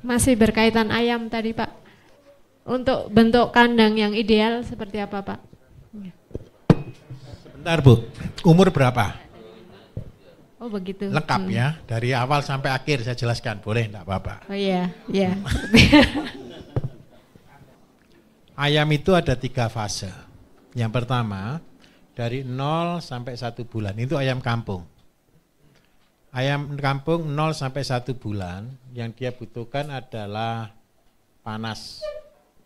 Masih berkaitan ayam tadi Pak. Untuk bentuk kandang yang ideal seperti apa Pak? Sebentar Bu, umur berapa? Oh begitu. Lengkap ya, dari awal sampai akhir saya jelaskan, boleh enggak apa-apa. Oh iya, iya. Ayam itu ada 3 fase. Yang pertama, dari 0 sampai 1 bulan, itu ayam kampung. Ayam kampung 0 sampai 1 bulan, yang dia butuhkan adalah panas,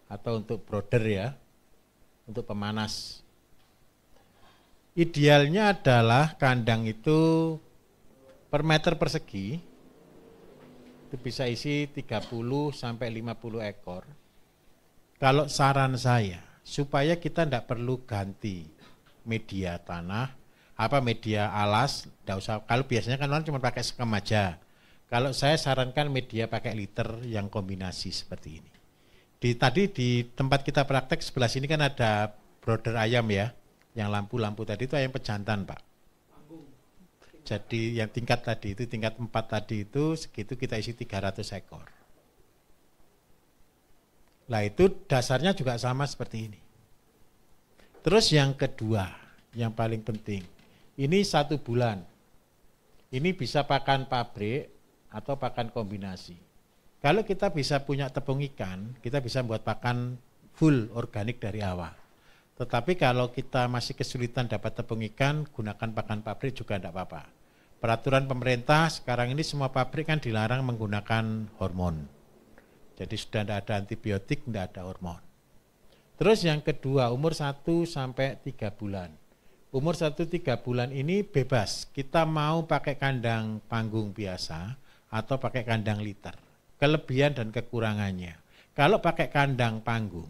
atau untuk brooder ya, untuk pemanas. Idealnya adalah kandang itu per meter persegi, itu bisa isi 30 sampai 50 ekor. Kalau saran saya, supaya kita tidak perlu ganti media tanah, media alas, tidak usah. Kalau biasanya kan orang cuma pakai sekam aja. Kalau saya sarankan media pakai liter yang kombinasi seperti ini. Tadi di tempat kita praktek sebelah sini kan ada brooder ayam ya, yang lampu-lampu tadi itu ayam pejantan Pak. Jadi yang tingkat tadi itu, tingkat 4 tadi itu segitu kita isi 300 ekor. Nah itu dasarnya juga sama seperti ini. Terus yang kedua, yang paling penting, ini 1 bulan. Ini bisa pakan pabrik atau pakan kombinasi. Kalau kita bisa punya tepung ikan, kita bisa buat pakan full organik dari awal. Tetapi kalau kita masih kesulitan dapat tepung ikan, gunakan pakan pabrik juga tidak apa-apa. Peraturan pemerintah sekarang ini semua pabrik kan dilarang menggunakan hormon. Jadi sudah tidak ada antibiotik, tidak ada hormon. Terus yang kedua, umur 1 sampai 3 bulan. Umur 1-3 bulan ini bebas, kita mau pakai kandang panggung biasa atau pakai kandang liter. Kelebihan dan kekurangannya. Kalau pakai kandang panggung,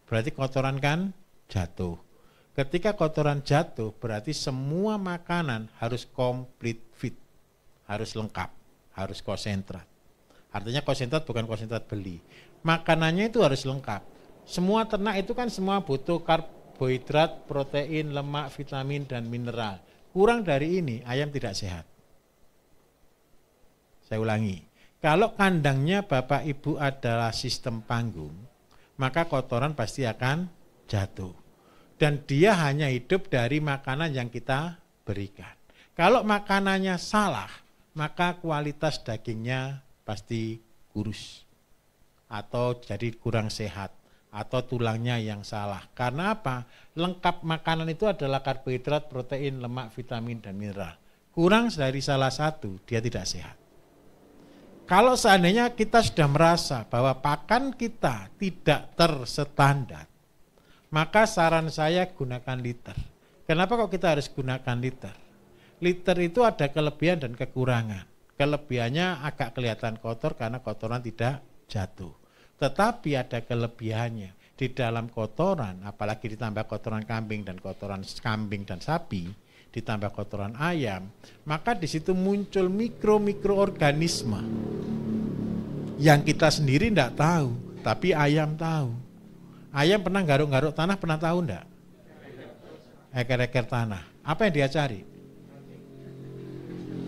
berarti kotoran kan jatuh. Ketika kotoran jatuh, berarti semua makanan harus complete fit, harus lengkap, harus konsentrat. Artinya konsentrat bukan konsentrat beli. Makanannya itu harus lengkap. Semua ternak itu kan semua butuh karbohidrat, protein, lemak, vitamin, dan mineral. Kurang dari ini, ayam tidak sehat. Saya ulangi. Kalau kandangnya Bapak Ibu adalah sistem panggung, maka kotoran pasti akan jatuh. Dan dia hanya hidup dari makanan yang kita berikan. Kalau makanannya salah, maka kualitas dagingnya pasti kurus. Atau jadi kurang sehat. Atau tulangnya yang salah. Karena apa? Lengkap makanan itu adalah karbohidrat, protein, lemak, vitamin, dan mineral. Kurang dari salah satu, dia tidak sehat. Kalau seandainya kita sudah merasa bahwa pakan kita tidak terstandar, maka saran saya gunakan liter. Kenapa kok kita harus gunakan liter? Liter itu ada kelebihan dan kekurangan. Kelebihannya agak kelihatan kotor karena kotoran tidak jatuh. Tetapi ada kelebihannya. Di dalam kotoran, apalagi ditambah kotoran kambing dan kotoran kambing dan sapi, ditambah kotoran ayam, maka di situ muncul mikroorganisme yang kita sendiri tidak tahu, tapi ayam tahu. Ayam pernah garuk-garuk tanah, pernah tahu enggak? Eker-eker tanah. Apa yang dia cari?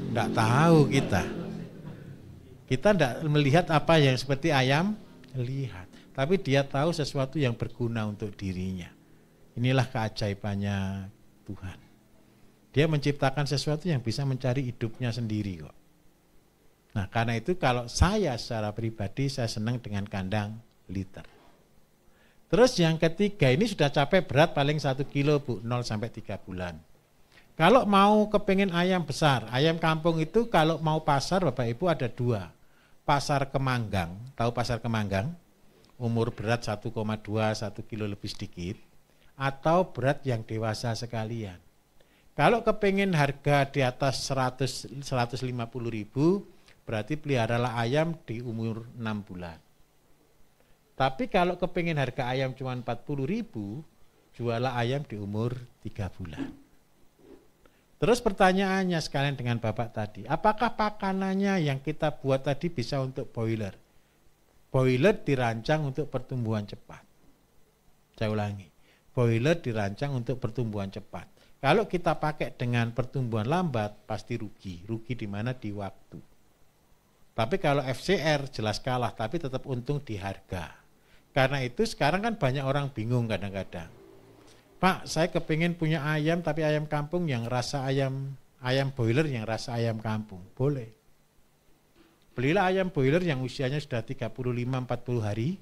Enggak tahu kita. Kita enggak melihat apa yang seperti ayam lihat, tapi dia tahu sesuatu yang berguna untuk dirinya. Inilah keajaibannya Tuhan. Dia menciptakan sesuatu yang bisa mencari hidupnya sendiri kok. Nah karena itu kalau saya secara pribadi saya senang dengan kandang liter. Terus yang ketiga ini sudah capai berat paling 1 kilo Bu, 0 sampai 3 bulan. Kalau mau kepengen ayam besar, ayam kampung itu kalau mau pasar Bapak Ibu ada 2. Pasar Kemanggang, tahu pasar Kemanggang? Umur berat 1,2, 1 kilo lebih sedikit. Atau berat yang dewasa sekalian. Kalau kepengen harga di atas 150.000, berarti peliharalah ayam di umur 6 bulan. Tapi kalau kepengen harga ayam cuma 40.000, jualah ayam di umur 3 bulan. Terus pertanyaannya sekalian dengan Bapak tadi, apakah pakanannya yang kita buat tadi bisa untuk broiler? Broiler dirancang untuk pertumbuhan cepat. Saya ulangi, broiler dirancang untuk pertumbuhan cepat. Kalau kita pakai dengan pertumbuhan lambat, pasti rugi. Rugi di mana? Di waktu. Tapi kalau FCR jelas kalah, tapi tetap untung di harga. Karena itu sekarang kan banyak orang bingung kadang-kadang. Pak, saya kepingin punya ayam, tapi ayam kampung yang rasa ayam boiler yang rasa ayam kampung. Boleh. Belilah ayam boiler yang usianya sudah 35-40 hari,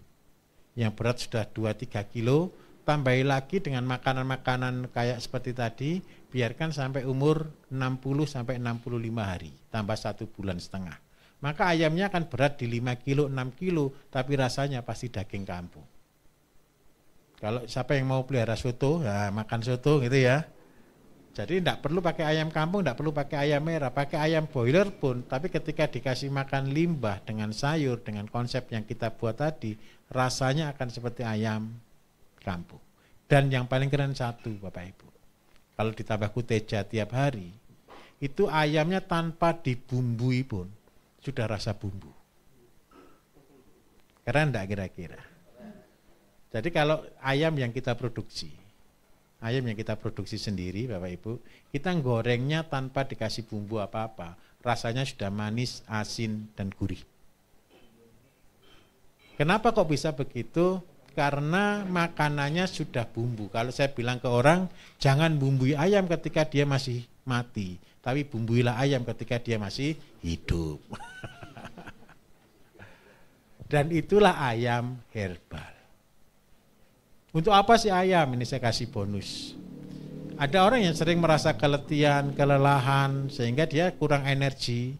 yang berat sudah 2-3 kilo, tambahi lagi dengan makanan-makanan kayak seperti tadi, biarkan sampai umur 60-65 hari, tambah 1,5 bulan. Maka ayamnya akan berat di 5 kilo, 6 kilo, tapi rasanya pasti daging kampung. Kalau siapa yang mau pelihara soto, ya makan soto gitu ya. Jadi tidak perlu pakai ayam kampung, tidak perlu pakai ayam merah, pakai ayam boiler pun, tapi ketika dikasih makan limbah dengan sayur, dengan konsep yang kita buat tadi, rasanya akan seperti ayam kampung. Dan yang paling keren satu, Bapak Ibu, kalau ditambah kuteja tiap hari, itu ayamnya tanpa dibumbui pun sudah rasa bumbu. Keren enggak kira-kira? Jadi kalau ayam yang kita produksi sendiri Bapak Ibu, kita gorengnya tanpa dikasih bumbu apa-apa, rasanya sudah manis, asin, dan gurih. Kenapa kok bisa begitu? Karena makanannya sudah bumbu. Kalau saya bilang ke orang, jangan bumbui ayam ketika dia masih mati, tapi bumbuilah ayam ketika dia masih hidup. Dan itulah ayam herbal. Untuk apa sih ayam? Ini saya kasih bonus. Ada orang yang sering merasa keletihan, kelelahan, sehingga dia kurang energi,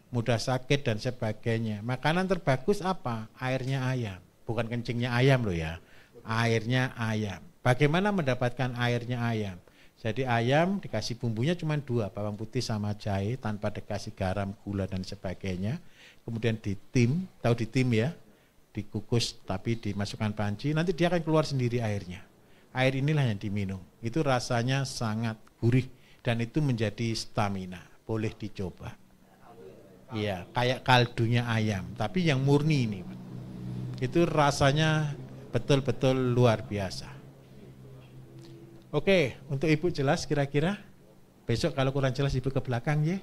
mudah sakit dan sebagainya. Makanan terbagus apa? Airnya ayam. Bukan kencingnya ayam loh ya. Airnya ayam. Bagaimana mendapatkan airnya ayam? Jadi ayam dikasih bumbunya cuma 2, bawang putih sama jahe, tanpa dikasih garam, gula dan sebagainya. Kemudian ditim, tahu ditim ya, dikukus tapi dimasukkan panci, nanti dia akan keluar sendiri airnya. Air inilah yang diminum. Itu rasanya sangat gurih dan itu menjadi stamina. Boleh dicoba. Iya, kayak kaldunya ayam, tapi yang murni ini. Itu rasanya betul-betul luar biasa. Oke, untuk Ibu jelas kira-kira? Besok kalau kurang jelas Ibu ke belakang ya.